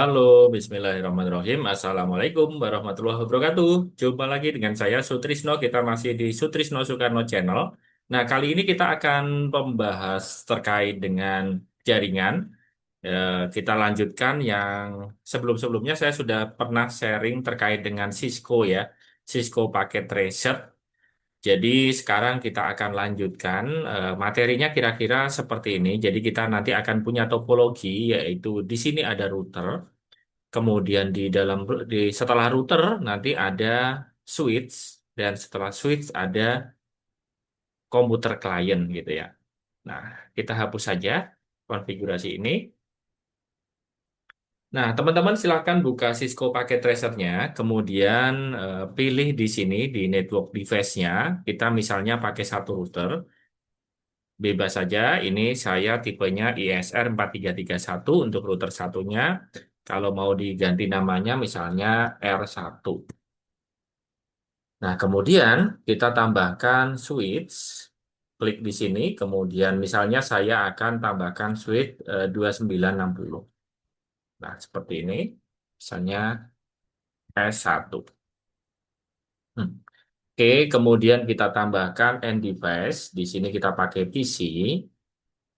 Halo, Bismillahirrahmanirrahim. Assalamualaikum warahmatullahi wabarakatuh. Jumpa lagi dengan saya Sutrisno. Kita masih di Sutrisno Soekarno Channel. Nah, kali ini kita akan membahas terkait dengan jaringan. Kita lanjutkan yang sebelum-sebelumnya saya sudah pernah sharing terkait dengan Cisco ya, Cisco Packet Tracer. Jadi sekarang kita akan lanjutkan materinya kira-kira seperti ini. Jadi kita nanti akan punya topologi, yaitu di sini ada router. Kemudian setelah router nanti ada switch, dan setelah switch ada komputer klien gitu ya. Nah, kita hapus saja konfigurasi ini. Nah, teman-teman silahkan buka Cisco Packet Tracer-nya, kemudian pilih di sini di network device-nya. Kita misalnya pakai satu router, bebas saja. Ini saya tipenya ISR 4331 untuk router satunya. Kalau mau diganti namanya misalnya R1. Nah, kemudian kita tambahkan switch, klik di sini, kemudian misalnya saya akan tambahkan switch 2960. Nah, seperti ini, misalnya S1. Hmm. Oke, kemudian kita tambahkan end device, di sini kita pakai PC,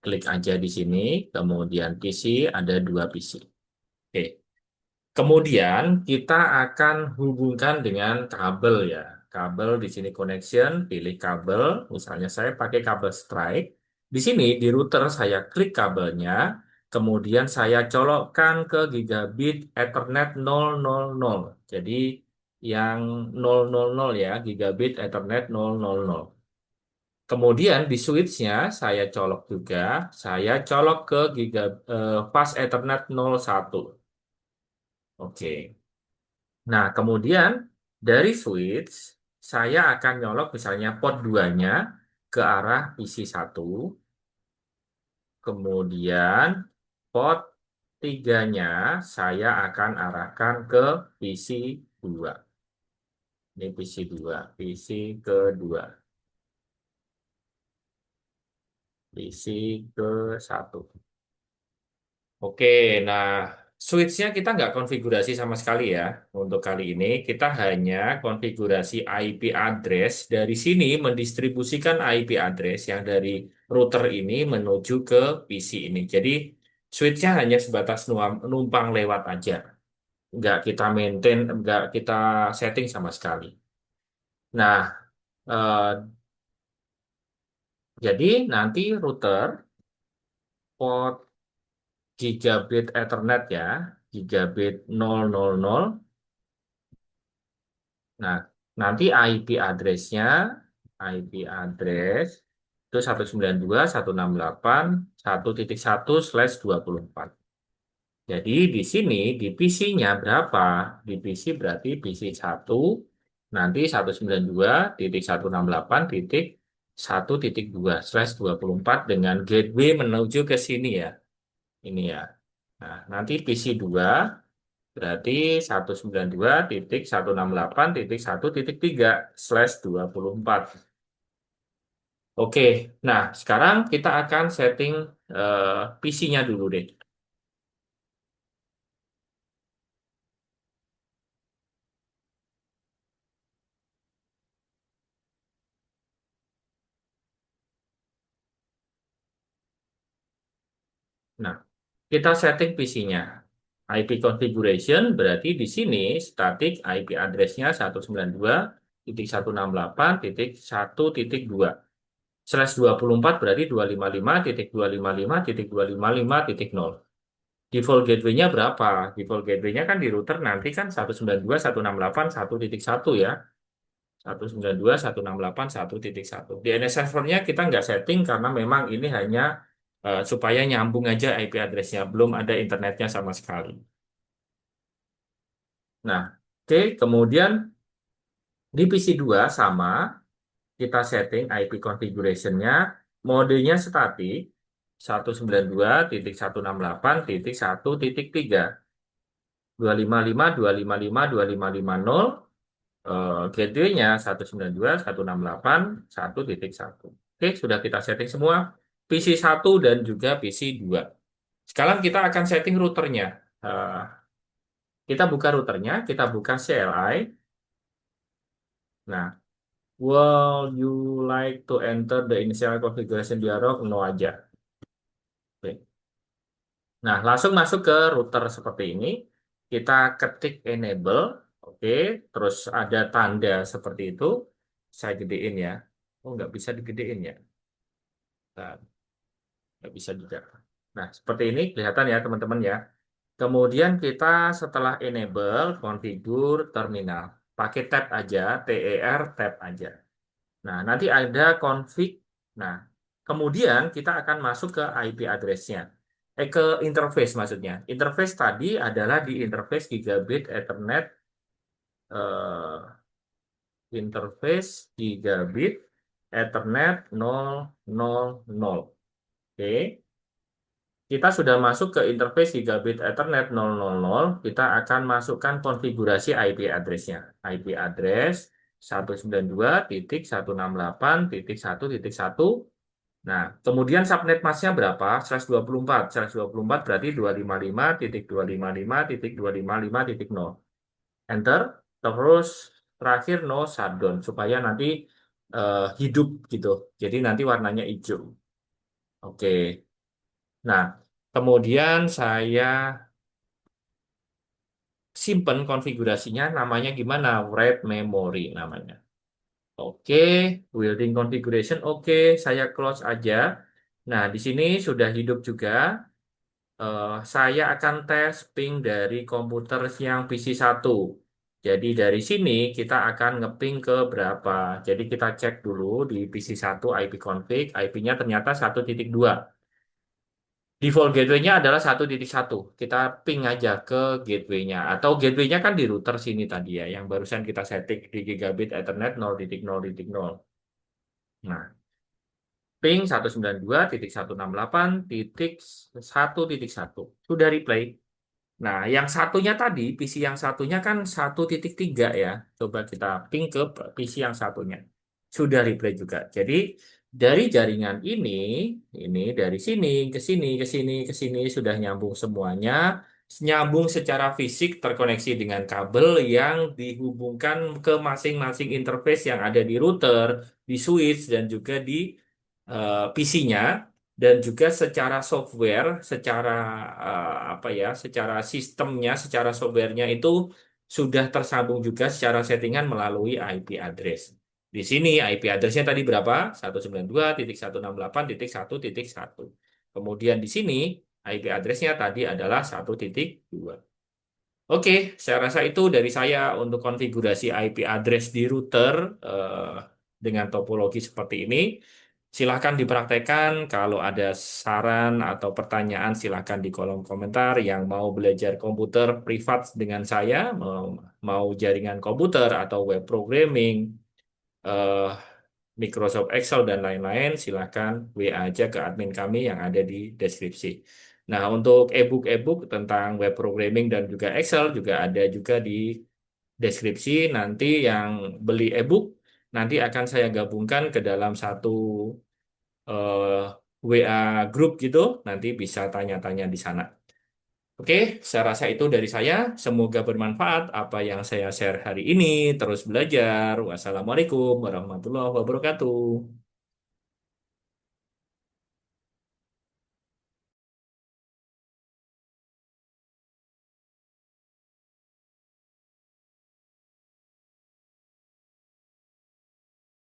klik aja di sini, kemudian PC, ada dua PC. Oke, kemudian kita akan hubungkan dengan kabel ya. Kabel di sini connection, pilih kabel. Misalnya saya pakai kabel strike. Di sini di router saya klik kabelnya, kemudian saya colokkan ke gigabit Ethernet 000. Jadi yang 000 ya, gigabit Ethernet 000. Kemudian di switch-nya saya colok juga, saya colok ke fast Ethernet 01. Oke. Nah, kemudian dari switch, saya akan nyolok misalnya port 2-nya ke arah PC 1, kemudian port 3-nya saya akan arahkan ke PC 2. Ini PC 2, PC kedua, PC ke 1. Oke, nah switch-nya kita nggak konfigurasi sama sekali ya. Untuk kali ini kita hanya konfigurasi IP address. Dari sini mendistribusikan IP address yang dari router ini menuju ke PC ini. Jadi switch-nya hanya sebatas numpang lewat aja. Nggak kita maintain, nggak kita setting sama sekali. Nah, jadi nanti router port gigabit Ethernet ya, gigabit 000. Nah, nanti IP address itu 192.168.1.1/24. Jadi di sini di PC-nya berapa? Di PC berarti PC 1 nanti 192.168.1.2/24 dengan gateway menuju ke sini ya. Ini ya. Nah, nanti PC 2 berarti 192.168.1.3/24. Oke, nah sekarang kita akan setting PC-nya dulu deh. Nah, kita setting PC-nya. IP configuration berarti di sini static IP address-nya 192.168.1.2. Slash 24 berarti 255.255.255.0. Default gateway-nya berapa? Default gateway-nya kan di router nanti kan 192.168.1.1 ya. 192.168.1.1. Di NS servernya kita nggak setting karena memang ini hanya supaya nyambung aja IP address-nya. Belum ada internetnya sama sekali. Nah, oke. Kemudian di PC 2 sama, kita setting IP configuration-nya. Modenya statik 192.168.1.3. 255.255.255.0. Gateway-nya 192.168.1.1. Oke, sudah kita setting semua. PC 1 dan juga PC 2. Sekarang kita akan setting routernya. Kita buka routernya, kita buka CLI. Nah, will you like to enter the initial configuration dialog? No aja. Oke. Nah, langsung masuk ke router seperti ini. Kita ketik enable. Oke, terus ada tanda seperti itu. Saya gedein ya. Oh, nggak bisa digedein ya. Nah, nggak bisa juga. Nah, seperti ini kelihatan ya teman-teman ya. Kemudian kita setelah enable, configure terminal. Pakai tab aja, TER tab aja. Nah, nanti ada config. Nah, kemudian kita akan masuk ke IP address-nya. Ke interface maksudnya. Interface tadi adalah di interface gigabit Ethernet, interface gigabit Ethernet 000. Oke. Kita sudah masuk ke interface gigabit Ethernet 000. Kita akan masukkan konfigurasi IP address-nya. IP address 192.168.1.1. Nah, kemudian subnet masknya berapa? 124. 124 berarti 255.255.255.0. Enter. Terus terakhir no shutdown supaya nanti hidup gitu. Jadi nanti warnanya hijau. Oke. Nah, kemudian saya simpen konfigurasinya namanya gimana? Write memory namanya. Oke, building configuration oke, saya close aja. Nah, di sini sudah hidup juga. Saya akan tes ping dari komputer yang PC 1. Jadi dari sini kita akan ngeping ke berapa. Jadi kita cek dulu di PC 1 IP config, IP-nya ternyata 1.2. Default gateway-nya adalah 1.1. Kita ping aja ke gateway-nya. Atau gateway-nya kan di router sini tadi ya, yang barusan kita setting di gigabit Ethernet 0.0.0. Nah, ping 192.168.1.1. Sudah replay. Nah, yang satunya tadi, PC yang satunya kan 1.3 ya. Coba kita ping ke PC yang satunya. Sudah replay juga. Jadi, dari jaringan ini dari sini, ke sini, ke sini, ke sini, sudah nyambung semuanya. Nyambung secara fisik terkoneksi dengan kabel yang dihubungkan ke masing-masing interface yang ada di router, di switch, dan juga di PC-nya dan juga secara software, secara apa ya, secara sistemnya, secara softwarenya itu sudah tersambung juga secara settingan melalui IP address. Di sini IP address-nya tadi berapa? 192.168.1.1. Kemudian di sini IP address-nya tadi adalah 1.2. Oke, saya rasa itu dari saya untuk konfigurasi IP address di router eh, dengan topologi seperti ini. Silahkan dipraktekkan. Kalau ada saran atau pertanyaan, silahkan di kolom komentar. Yang mau belajar komputer privat dengan saya, mau jaringan komputer atau web programming, eh, Microsoft Excel dan lain-lain, silahkan WA aja ke admin kami yang ada di deskripsi. Nah, untuk e-book tentang web programming dan juga Excel juga ada juga di deskripsi. Nanti yang beli e-book nanti akan saya gabungkan ke dalam satu eh, WA grup gitu. Nanti bisa tanya-tanya di sana. Oke, saya rasa itu dari saya. Semoga bermanfaat apa yang saya share hari ini. Terus belajar. Wassalamualaikum warahmatullahi wabarakatuh.